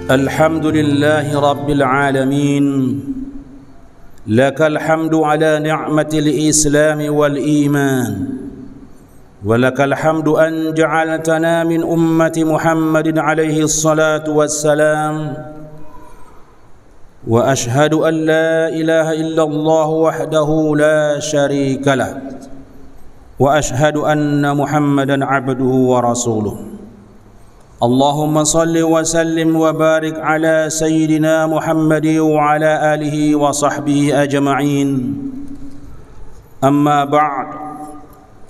الحمد لله رب العالمين لك الحمد على نعمة الإسلام والإيمان ولك الحمد أن جعلتنا من أمة محمد عليه الصلاة والسلام وأشهد أن لا إله إلا الله وحده لا شريك له وأشهد أن محمدا عبده ورسوله اللهم صل وسلم وبارك على سيدنا محمد وعلى آله وصحبه أجمعين أما بعد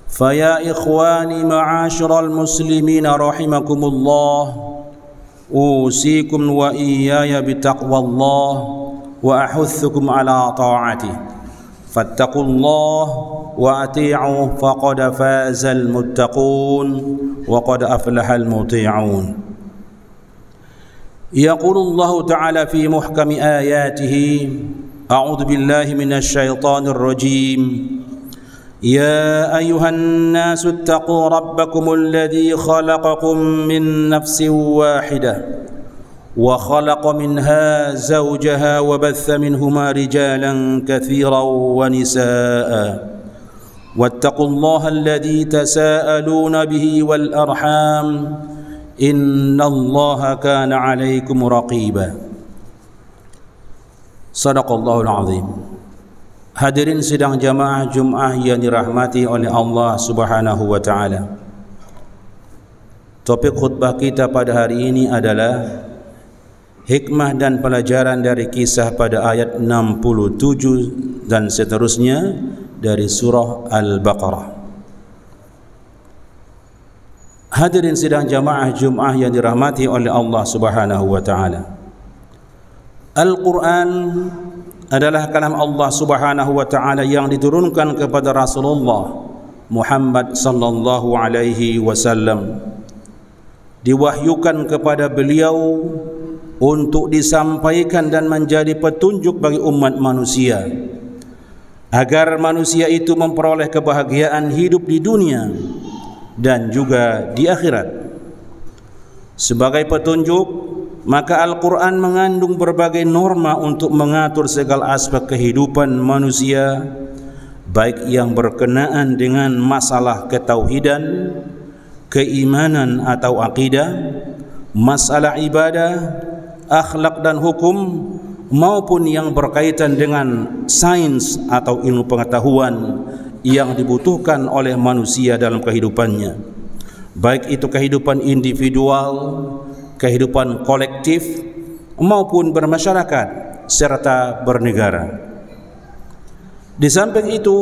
فيا إخواني معاشر المسلمين رحمكم الله أوصيكم وإياي بتقوى الله وأحثكم على طاعته فاتقوا الله وأطيعوا فقد فاز المتقون وقد أفلح المطيعون يقول الله تعالى في محكم آياته أعوذ بالله من الشيطان الرجيم يا أيها الناس اتقوا ربكم الذي خلقكم من نفس واحدة وخلق منها زوجها وبث منهما رجالا كثيرا ونساء واتقوا الله الذي تساءلون به والأرحام إن الله كان عليكم رقيبا صدق الله العظيم. Hadirin sidang jamaah Jumat yang dirahmati oleh Allah Subhanahu wa taala. Topik khutbah kita pada hari ini adalah hikmah dan pelajaran dari kisah pada ayat 67 dan seterusnya dari surah Al-Baqarah. Hadirin sidang jamaah Jumat yang dirahmati oleh Allah Subhanahu wa taala. Al-Quran adalah kalam Allah Subhanahu wa taala yang diturunkan kepada Rasulullah Muhammad sallallahu alaihi wasallam, diwahyukan kepada beliau untuk disampaikan dan menjadi petunjuk bagi umat manusia agar manusia itu memperoleh kebahagiaan hidup di dunia dan juga di akhirat. Sebagai petunjuk, maka Al-Quran mengandung berbagai norma untuk mengatur segala aspek kehidupan manusia, baik yang berkenaan dengan masalah ketauhidan, keimanan atau akidah, masalah ibadah, akhlak dan hukum, maupun yang berkaitan dengan sains atau ilmu pengetahuan yang dibutuhkan oleh manusia dalam kehidupannya, baik itu kehidupan individual, kehidupan kolektif maupun bermasyarakat serta bernegara. Di samping itu,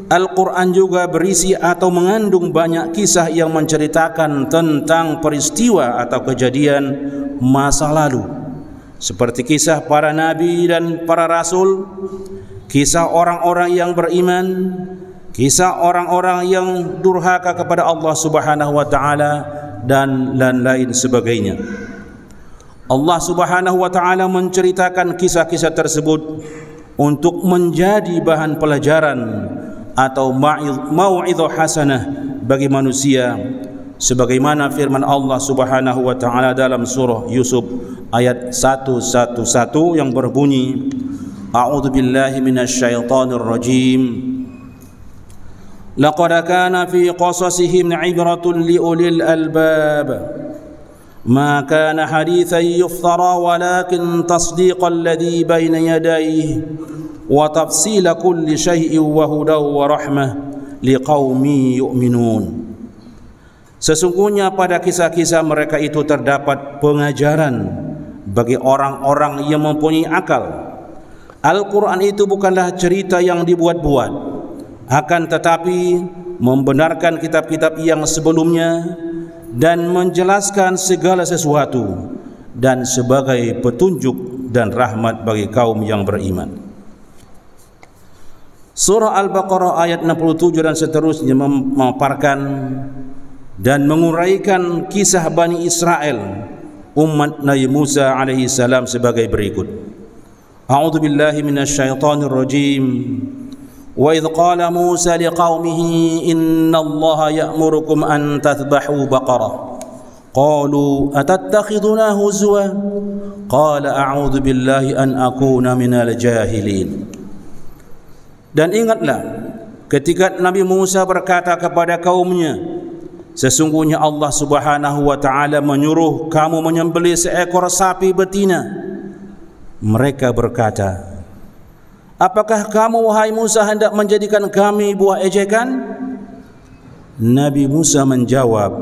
Al-Quran juga berisi atau mengandung banyak kisah yang menceritakan tentang peristiwa atau kejadian masa lalu, seperti kisah para nabi dan para rasul, kisah orang-orang yang beriman, kisah orang-orang yang durhaka kepada Allah Subhanahu wa taala, dan lain-lain sebagainya. Allah Subhanahu wa taala menceritakan kisah-kisah tersebut untuk menjadi bahan pelajaran atau mau'izah hasanah bagi manusia, sebagaimana firman Allah Subhanahu wa taala dalam surah Yusuf ayat 111 yang berbunyi, A'udzu billahi minasy syaithanir rajim. لقد كان في قصصهم عبرة لأولي الألباب ما كان حديثا يفترى ولكن تصديق الذي بين يديه وتفصيل كل شيء وهدى ورحمة لقوم يؤمنون. Sesungguhnya pada kisah-kisah mereka itu terdapat pengajaran bagi orang-orang yang mempunyai akal. Al-Quran itu bukanlah cerita yang dibuat-buat, akan tetapi membenarkan kitab-kitab yang sebelumnya dan menjelaskan segala sesuatu dan sebagai petunjuk dan rahmat bagi kaum yang beriman. Surah Al-Baqarah ayat 67 dan seterusnya memaparkan dan menguraikan kisah Bani Israel, umat Nabi Musa alaihi salam sebagai berikut. A'udzu billahi minasy syaithanir rajim. وإذ قال موسى لقومه إن الله يأمركم أن تذبحوا بقرة qalu atattakhiduna huzwa qala a'udzu billahi an akuna minal jahilin. Dan ingatlah ketika Nabi Musa berkata kepada kaumnya, sesungguhnya Allah Subhanahu wa taala menyuruh kamu menyembelih seekor sapi betina. Mereka berkata, apakah kamu wahai Musa hendak menjadikan kami buah ejekan? Nabi Musa menjawab,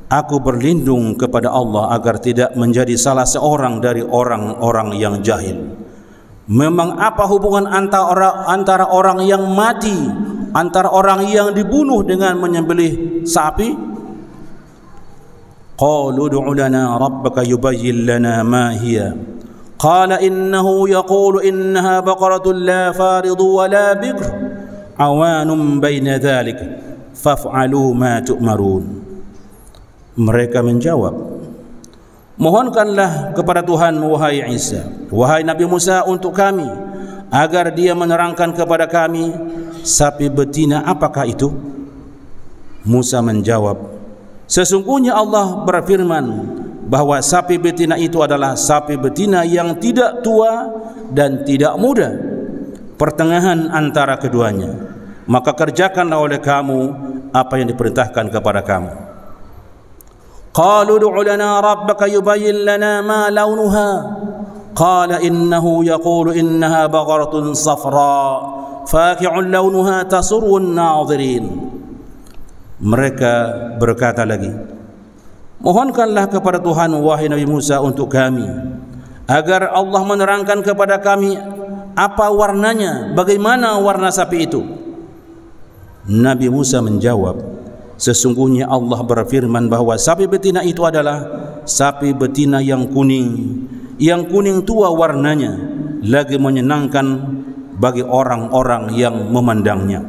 aku berlindung kepada Allah agar tidak menjadi salah seorang dari orang-orang yang jahil. Memang apa hubungan antara orang yang mati, antara orang yang dibunuh dengan menyembelih sapi? Qalu ud'u lana rabbaka yubayyin lana ma hiya. Qala innahu yaqulu innaha baqaratun la faridu wa la bikr awanun baina dhalik faf'alu ma tu'marun. Mereka menjawab, mohonkanlah kepada Tuhan wahai Isa, wahai Nabi Musa untuk kami agar dia menerangkan kepada kami sapi betina apakah itu. Musa menjawab, sesungguhnya Allah berfirman bahwa sapi betina itu adalah sapi betina yang tidak tua dan tidak muda, pertengahan antara keduanya. Maka kerjakanlah oleh kamu apa yang diperintahkan kepada kamu. Qalu ud'u lana rabbaka yubayyin lana ma launuha. Qala innahu yaqulu innaha baqaratun safra faqi'un launuha tasurru an-nadhirin. Mereka berkata lagi, mohonkanlah kepada Tuhan wahai Nabi Musa untuk kami agar Allah menerangkan kepada kami apa warnanya, bagaimana warna sapi itu. Nabi Musa menjawab, sesungguhnya Allah berfirman bahwa sapi betina itu adalah sapi betina yang kuning tua warnanya, lagi menyenangkan bagi orang-orang yang memandangnya.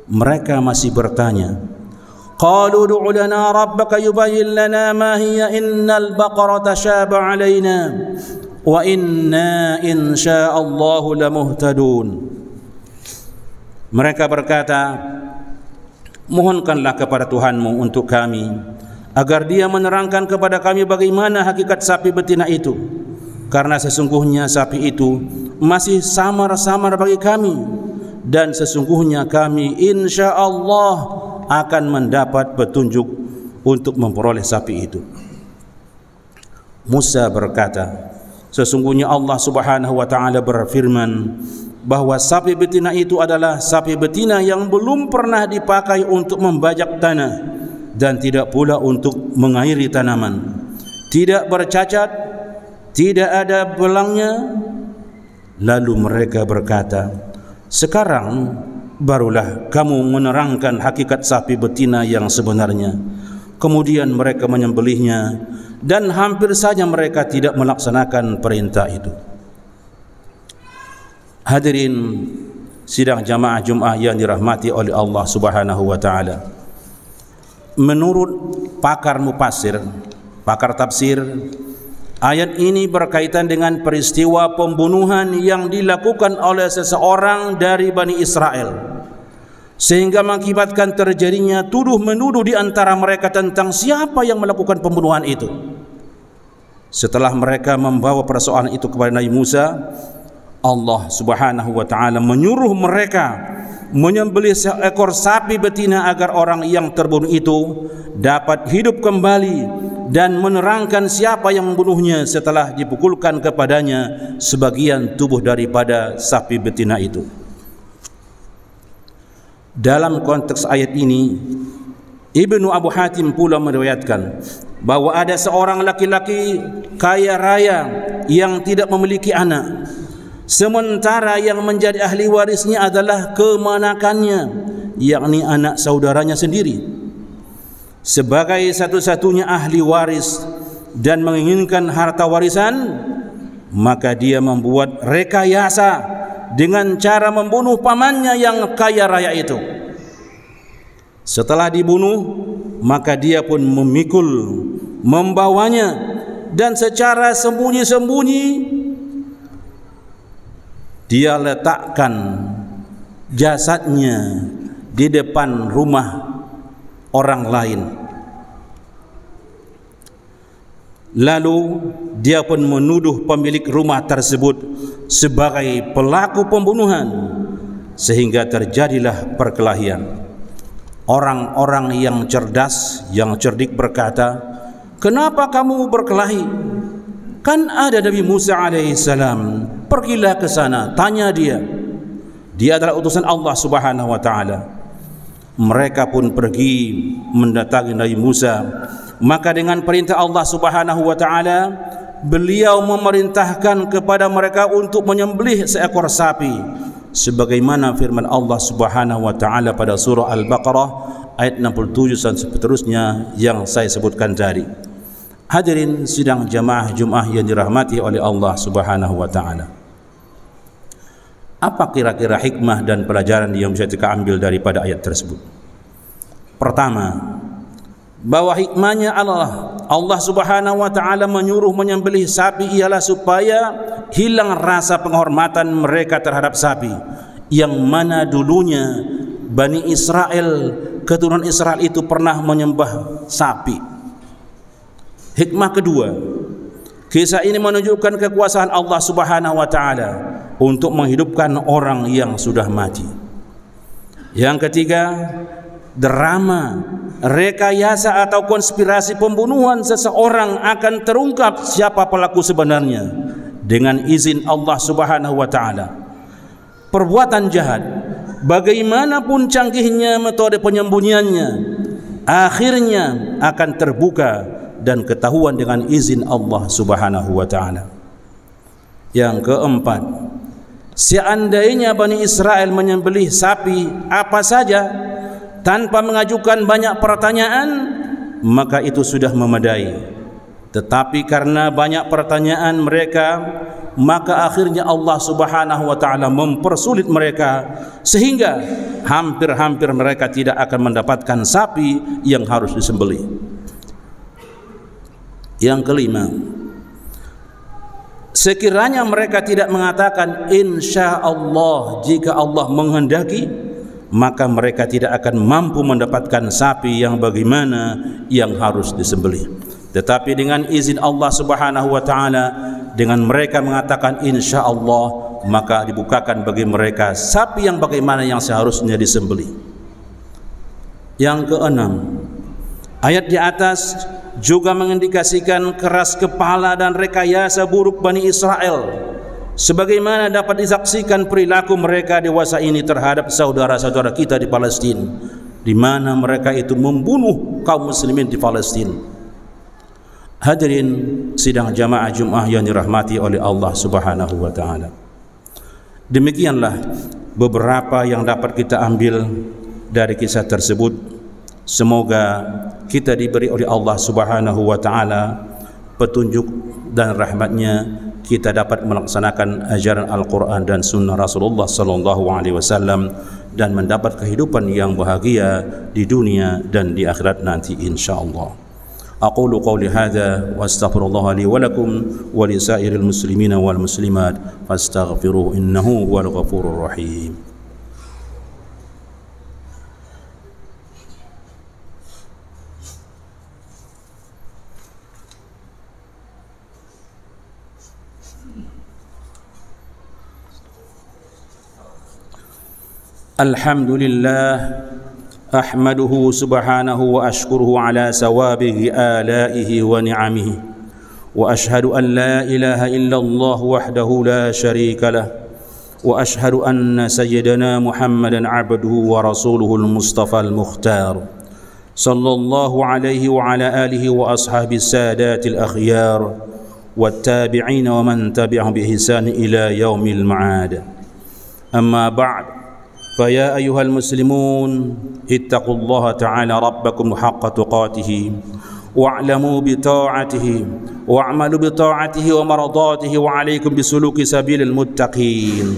Mereka masih bertanya, qalu ud'u lana rabbaka yubayyin lana ma hiya innal baqarata shaba 'alaina wa inna insya'allahu lamuhtadun. Mereka berkata, mohonkanlah kepada Tuhanmu untuk kami agar dia menerangkan kepada kami bagaimana hakikat sapi betina itu, karena sesungguhnya sapi itu masih samar-samar bagi kami, dan sesungguhnya kami insyaallah akan mendapat petunjuk untuk memperoleh sapi itu. Musa berkata, sesungguhnya Allah Subhanahu wa taala berfirman bahwa sapi betina itu adalah sapi betina yang belum pernah dipakai untuk membajak tanah dan tidak pula untuk mengairi tanaman, tidak bercacat, tidak ada belangnya. Lalu mereka berkata, sekarang barulah kamu menerangkan hakikat sapi betina yang sebenarnya. Kemudian mereka menyembelihnya dan hampir saja mereka tidak melaksanakan perintah itu. Hadirin sidang jamaah Jumat yang dirahmati oleh Allah Subhanahu wa taala. Menurut pakar mufassir, pakar tafsir, ayat ini berkaitan dengan peristiwa pembunuhan yang dilakukan oleh seseorang dari Bani Israel, sehingga mengakibatkan terjadinya tuduh-menuduh di antara mereka tentang siapa yang melakukan pembunuhan itu. Setelah mereka membawa persoalan itu kepada Nabi Musa, Allah Subhanahu wa taala menyuruh mereka menyembelih seekor sapi betina agar orang yang terbunuh itu dapat hidup kembali dan menerangkan siapa yang membunuhnya setelah dipukulkan kepadanya sebagian tubuh daripada sapi betina itu. Dalam konteks ayat ini, Ibnu Abu Hatim pula meriwayatkan bahwa ada seorang laki-laki kaya raya yang tidak memiliki anak, sementara yang menjadi ahli warisnya adalah kemanakannya, yakni anak saudaranya sendiri. Sebagai satu-satunya ahli waris dan menginginkan harta warisan, maka dia membuat rekayasa dengan cara membunuh pamannya yang kaya raya itu. Setelah dibunuh, maka dia pun memikul, membawanya, dan secara sembunyi-sembunyi dia letakkan jasadnya di depan rumah orang lain. Lalu dia pun menuduh pemilik rumah tersebut sebagai pelaku pembunuhan, sehingga terjadilah perkelahian. Orang-orang yang cerdas, yang cerdik berkata, "Kenapa kamu berkelahi? Kan ada Nabi Musa alaihissalam. Pergilah ke sana, tanya dia. Dia adalah utusan Allah Subhanahu wa taala." Mereka pun pergi mendatangi Nabi Musa. Maka dengan perintah Allah Subhanahu wa taala, beliau memerintahkan kepada mereka untuk menyembelih seekor sapi, sebagaimana firman Allah Subhanahu wa taala pada surah Al-Baqarah ayat 67 dan seterusnya yang saya sebutkan tadi. Hadirin sidang jamaah Jumat yang dirahmati oleh Allah Subhanahu wa taala. Apa kira-kira hikmah dan pelajaran yang bisa kita ambil daripada ayat tersebut? Pertama, bahwa hikmahnya Allah Subhanahu wa taala menyuruh menyembelih sapi ialah supaya hilang rasa penghormatan mereka terhadap sapi, yang mana dulunya Bani Israel, keturunan Israel itu pernah menyembah sapi. Hikmah kedua, kisah ini menunjukkan kekuasaan Allah Subhanahu wa taala untuk menghidupkan orang yang sudah mati. Yang ketiga, drama, rekayasa atau konspirasi pembunuhan seseorang akan terungkap siapa pelaku sebenarnya dengan izin Allah Subhanahu wa taala. Perbuatan jahat, bagaimanapun canggihnya metode penyembunyiannya, akhirnya akan terbuka dan ketahuan dengan izin Allah Subhanahu wa taala. Yang keempat, seandainya Bani Israel menyembelih sapi apa saja tanpa mengajukan banyak pertanyaan, maka itu sudah memadai. Tetapi karena banyak pertanyaan mereka, maka akhirnya Allah Subhanahu wa taala mempersulit mereka, sehingga hampir-hampir mereka tidak akan mendapatkan sapi yang harus disembelih. Yang kelima, sekiranya mereka tidak mengatakan insya Allah, jika Allah menghendaki, maka mereka tidak akan mampu mendapatkan sapi yang bagaimana yang harus disembelih. Tetapi dengan izin Allah Subhanahu wa taala, dengan mereka mengatakan insya Allah, maka dibukakan bagi mereka sapi yang bagaimana yang seharusnya disembelih. Yang keenam, ayat di atas juga mengindikasikan keras kepala dan rekayasa buruk Bani Israel, sebagaimana dapat disaksikan perilaku mereka dewasa ini terhadap saudara-saudara kita di Palestina, di mana mereka itu membunuh kaum muslimin di Palestina. Hadirin sidang jamaah Jumat yang dirahmati oleh Allah Subhanahu wa taala. Demikianlah beberapa yang dapat kita ambil dari kisah tersebut. Semoga kita diberi oleh Allah Subhanahu wa taala petunjuk dan rahmatnya, kita dapat melaksanakan ajaran Al-Quran dan sunnah Rasulullah sallallahu alaihi wasallam dan mendapat kehidupan yang bahagia di dunia dan di akhirat nanti insyaallah. Aqulu qawli hadza wa astaghfirullah li wa lakum wa li sa'iril muslimina wal muslimat fastaghfiruhu innahu huwal ghafurur rahim. Alhamdulillah, ahmaduhu subhanahu wa ashkuruhu ala sawabihi alaihi wa ni'amihi, wa ashhadu an la ilaha illallah wahdahu la sharika lah, wa ashhadu anna sayyidana Muhammadan abduhu wa rasuluhu al-mustafa al-mukhtar sallallahu alaihi wa ala alihi wa ashabi sadatil akhyar wa tabi'ina wa man tabi'ahum bi ihsan ila yaumil ma'ad. Amma ba'd, فيا أيها المسلمون اتقوا الله تعالى ربكم حق تقاته واعلموا بطاعته واعملوا بطاعته ومرضاته وعليكم بسلوك سبيل المتقين.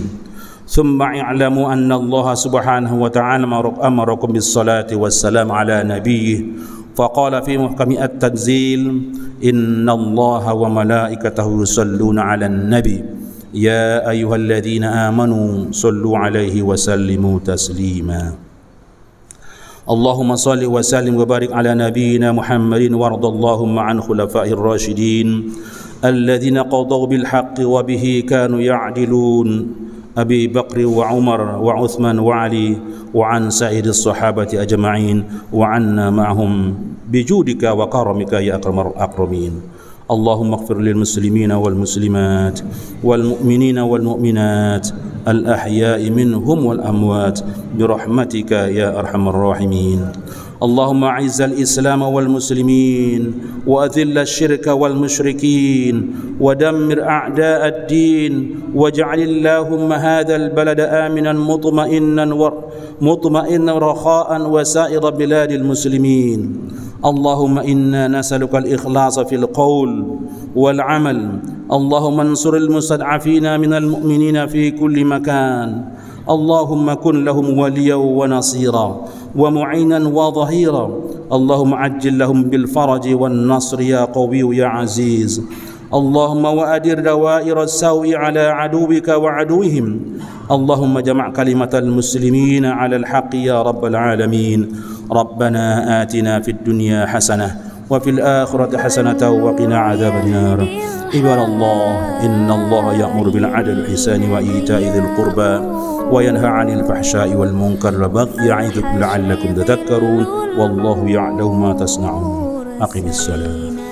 ثم اعلموا أن الله سبحانه وتعالى أمركم بالصلاة والسلام على نبيه، فقال في محكم التنزيل إن الله وملائكته يصلون على النبي يا أيها الذين آمنوا صلوا عليه وسلموا تسليما. اللهم صل وسلم وبارك على نبينا محمد وارض اللهم عن خلفائه الراشدين الذين قضوا بالحق وبه كانوا يعدلون أبي بكر وعمر وعثمان وعلي وعن سائر الصحابة أجمعين وعنا معهم بجودك وكرمك يا أكرم الأكرمين. اللهم اغفر للمسلمين والمسلمات والمؤمنين والمؤمنات الأحياء منهم والأموات برحمتك يا أرحم الراحمين. اللهم أعز الإسلام والمسلمين وأذل الشرك والمشركين ودمر أعداء الدين واجعل اللهم هذا البلد آمنا مطمئنا رخاء وسائر بلاد المسلمين. اللهم إنا نسألك الإخلاص في القول والعمل. اللهم انصر المستضعفين من المؤمنين في كل مكان. اللهم كن لهم وليا ونصيرا ومعينا وظهيرا. اللهم عجل لهم بالفرج والنصر يا قوي يا عزيز. اللهم وأدر دوائر السوء على عدوك وعدوهم. اللهم جمع كلمة المسلمين على الحق يا رب العالمين. ربنا آتنا في الدنيا حسنة وفي الآخرة حسنة وقنا عذاب النار. عباد الله إن الله يأمر بالعدل والإحسان وإيتاء ذي القربى وينهى عن الفحشاء والمنكر والبغي يعظكم لعلكم تذكرون والله يعلم ما تصنعون. أقم الصلاة.